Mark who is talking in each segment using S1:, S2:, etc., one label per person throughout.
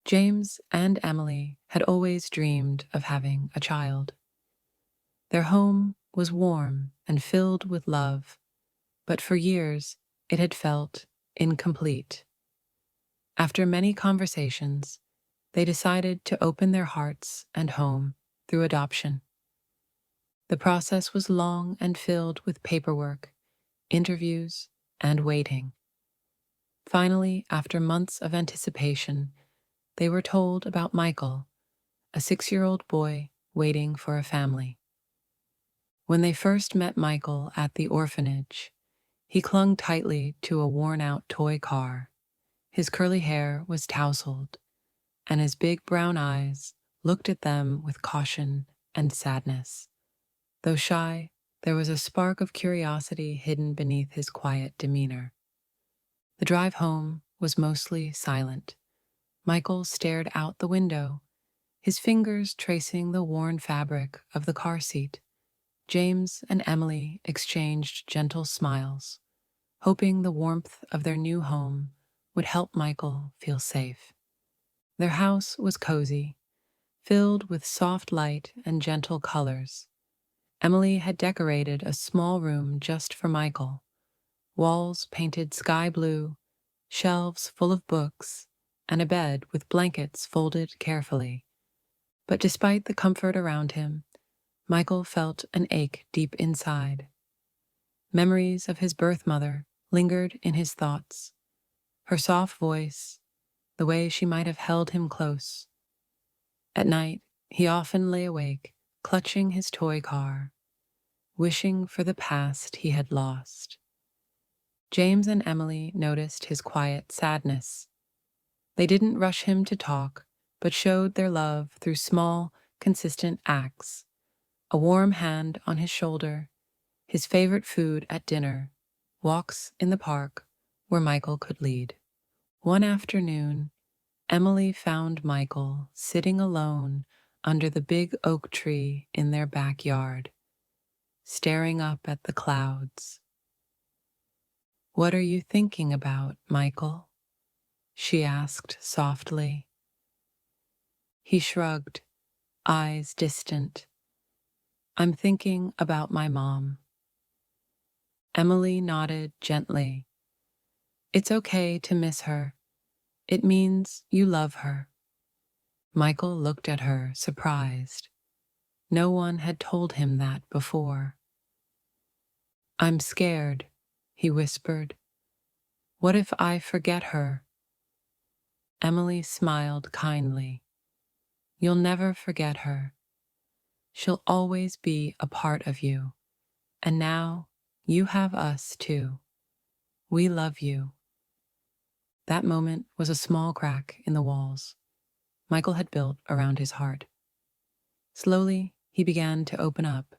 S1: James and Emily had always dreamed of having a child. Their home was warm and filled with love, but for years it had felt incomplete. After many conversations, they decided to open their hearts and home through adoption. The process was long and filled with paperwork, interviews, and waiting. Finally, after months of anticipation, they were told about Michael, a 6-year-old boy waiting for a family. When they first met Michael at the orphanage, he clung tightly to a worn-out toy car. His curly hair was tousled, and his big brown eyes looked at them with caution and sadness. Though shy, there was a spark of curiosity hidden beneath his quiet demeanor. The drive home was mostly silent. Michael stared out the window, his fingers tracing the worn fabric of the car seat. James and Emily exchanged gentle smiles, hoping the warmth of their new home would help Michael feel safe. Their house was cozy, filled with soft light and gentle colors. Emily had decorated a small room just for Michael, walls painted sky blue, shelves full of books, and a bed with blankets folded carefully. But despite the comfort around him, Michael felt an ache deep inside. Memories of his birth mother lingered in his thoughts, her soft voice, the way she might have held him close. At night, he often lay awake, clutching his toy car, wishing for the past he had lost. James and Emily noticed his quiet sadness. They didn't rush him to talk, but showed their love through small, consistent acts. A warm hand on his shoulder, his favorite food at dinner, walks in the park where Michael could lead. One afternoon, Emily found Michael sitting alone under the big oak tree in their backyard, staring up at the clouds. "What are you thinking about, Michael?" she asked softly. He shrugged, eyes distant. "I'm thinking about my mom." Emily nodded gently. "It's okay to miss her. It means you love her." Michael looked at her, surprised. No one had told him that before. "I'm scared," he whispered. "What if I forget her?" Emily smiled kindly. "You'll never forget her. She'll always be a part of you. And now you have us too. We love you." That moment was a small crack in the walls Michael had built around his heart. Slowly, he began to open up.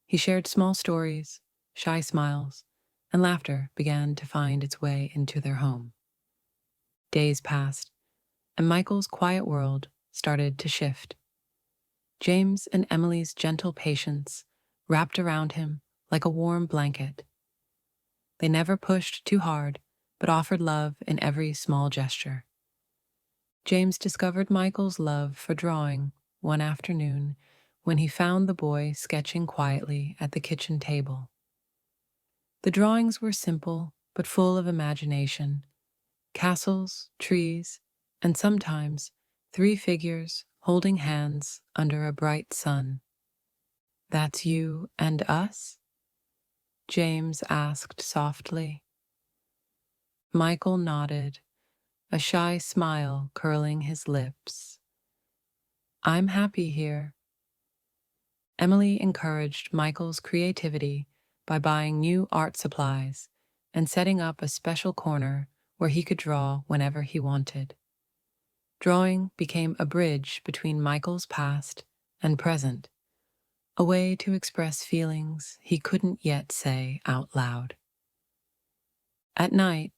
S1: He shared small stories, shy smiles, and laughter began to find its way into their home. Days passed, and Michael's quiet world started to shift. James and Emily's gentle patience wrapped around him like a warm blanket. They never pushed too hard, but offered love in every small gesture. James discovered Michael's love for drawing one afternoon when he found the boy sketching quietly at the kitchen table. The drawings were simple but full of imagination: castles, trees, and sometimes 3 figures holding hands under a bright sun. "That's you and us?" James asked softly. Michael nodded, a shy smile curling his lips. "I'm happy here." Emily encouraged Michael's creativity by buying new art supplies and setting up a special corner where he could draw whenever he wanted. Drawing became a bridge between Michael's past and present, a way to express feelings he couldn't yet say out loud. At night,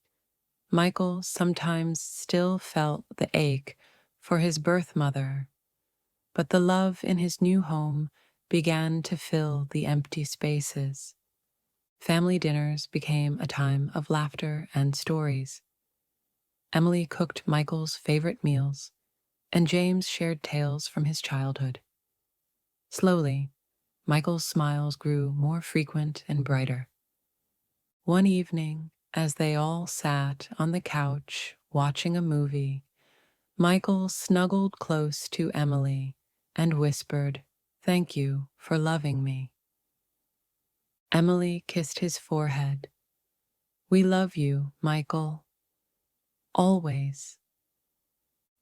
S1: Michael sometimes still felt the ache for his birth mother, but the love in his new home began to fill the empty spaces. Family dinners became a time of laughter and stories. Emily cooked Michael's favorite meals, and James shared tales from his childhood. Slowly, Michael's smiles grew more frequent and brighter. One evening, as they all sat on the couch watching a movie, Michael snuggled close to Emily and whispered, "Thank you for loving me." Emily kissed his forehead. "We love you, Michael. Always."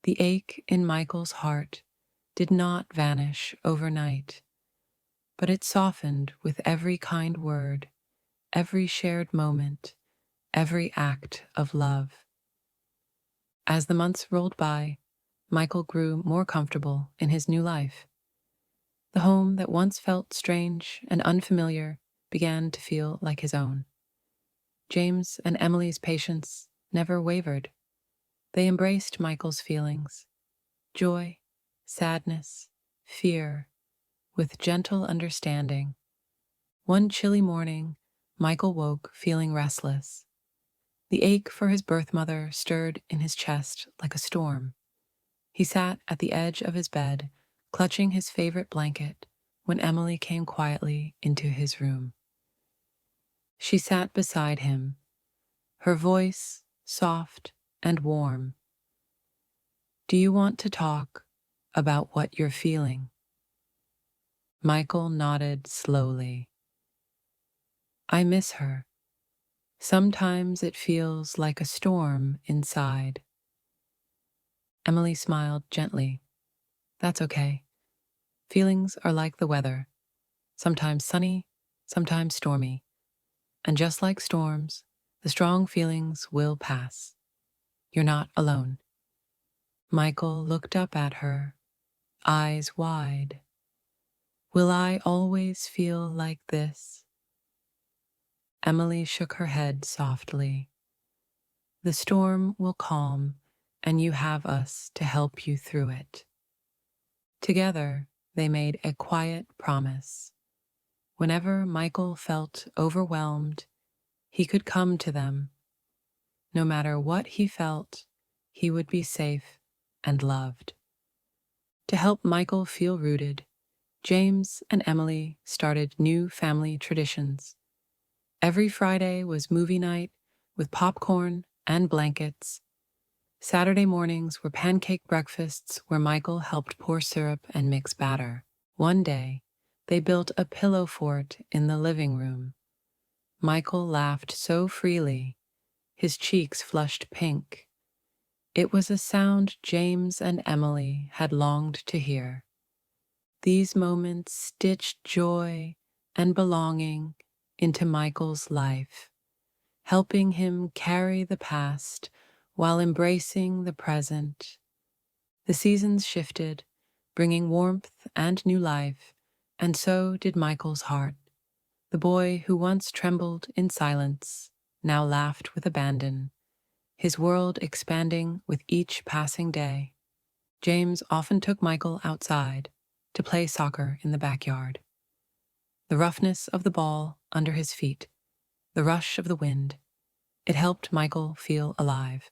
S1: The ache in Michael's heart did not vanish overnight, but it softened with every kind word, every shared moment, every act of love. As the months rolled by, Michael grew more comfortable in his new life. The home that once felt strange and unfamiliar began to feel like his own. James and Emily's patience never wavered. They embraced Michael's feelings, joy, sadness, fear, with gentle understanding. One chilly morning, Michael woke feeling restless. The ache for his birth mother stirred in his chest like a storm. He sat at the edge of his bed, clutching his favorite blanket, when Emily came quietly into his room. She sat beside him, her voice soft and warm. "Do you want to talk about what you're feeling?" Michael nodded slowly. "I miss her. Sometimes it feels like a storm inside." Emily smiled gently. "That's okay. Feelings are like the weather, sometimes sunny, sometimes stormy. And just like storms, the strong feelings will pass. You're not alone." Michael looked up at her, eyes wide. "Will I always feel like this?" Emily shook her head softly. "The storm will calm, and you have us to help you through it." Together, they made a quiet promise. Whenever Michael felt overwhelmed, he could come to them. No matter what he felt, he would be safe and loved. To help Michael feel rooted, James and Emily started new family traditions. Every Friday was movie night with popcorn and blankets. Saturday mornings were pancake breakfasts where Michael helped pour syrup and mix batter. One day, they built a pillow fort in the living room. Michael laughed so freely, his cheeks flushed pink. It was a sound James and Emily had longed to hear. These moments stitched joy and belonging into Michael's life, helping him carry the past while embracing the present. The seasons shifted, bringing warmth and new life, and so did Michael's heart. The boy who once trembled in silence now laughed with abandon, his world expanding with each passing day. James often took Michael outside to play soccer in the backyard. The roughness of the ball under his feet, the rush of the wind, it helped Michael feel alive.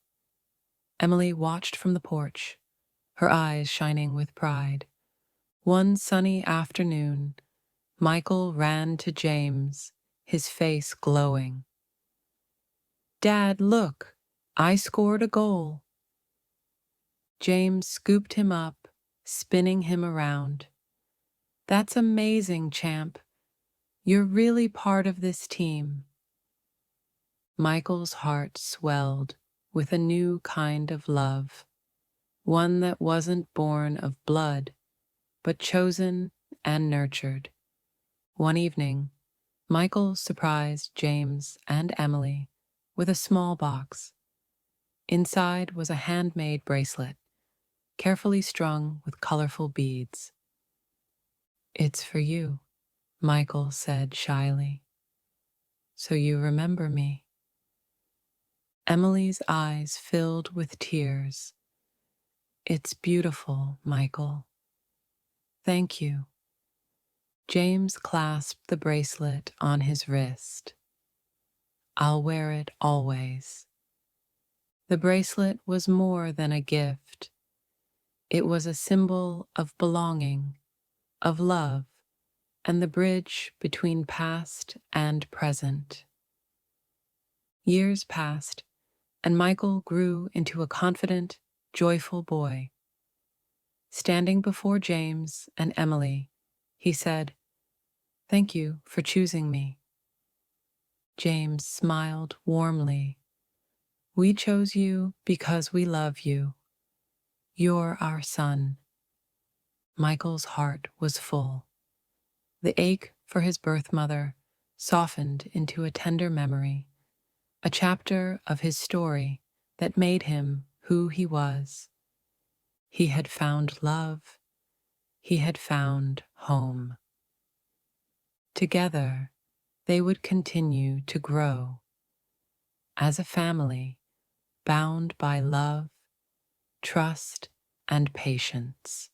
S1: Emily watched from the porch, her eyes shining with pride. One sunny afternoon, Michael ran to James, his face glowing. "Dad, look, I scored a goal." James scooped him up, spinning him around. "That's amazing, champ. You're really part of this team." Michael's heart swelled with a new kind of love, one that wasn't born of blood, but chosen and nurtured. One evening, Michael surprised James and Emily with a small box. Inside was a handmade bracelet, carefully strung with colorful beads. "It's for you," Michael said shyly. "So you remember me." Emily's eyes filled with tears. "It's beautiful, Michael. Thank you." James clasped the bracelet on his wrist. "I'll wear it always." The bracelet was more than a gift. It was a symbol of belonging, of love, and the bridge between past and present. Years passed, and Michael grew into a confident, joyful boy. Standing before James and Emily, he said, "Thank you for choosing me." James smiled warmly. "We chose you because we love you. You're our son." Michael's heart was full. The ache for his birth mother softened into a tender memory, a chapter of his story that made him who he was. He had found love. He had found home. Together, they would continue to grow as a family bound by love, trust, and patience.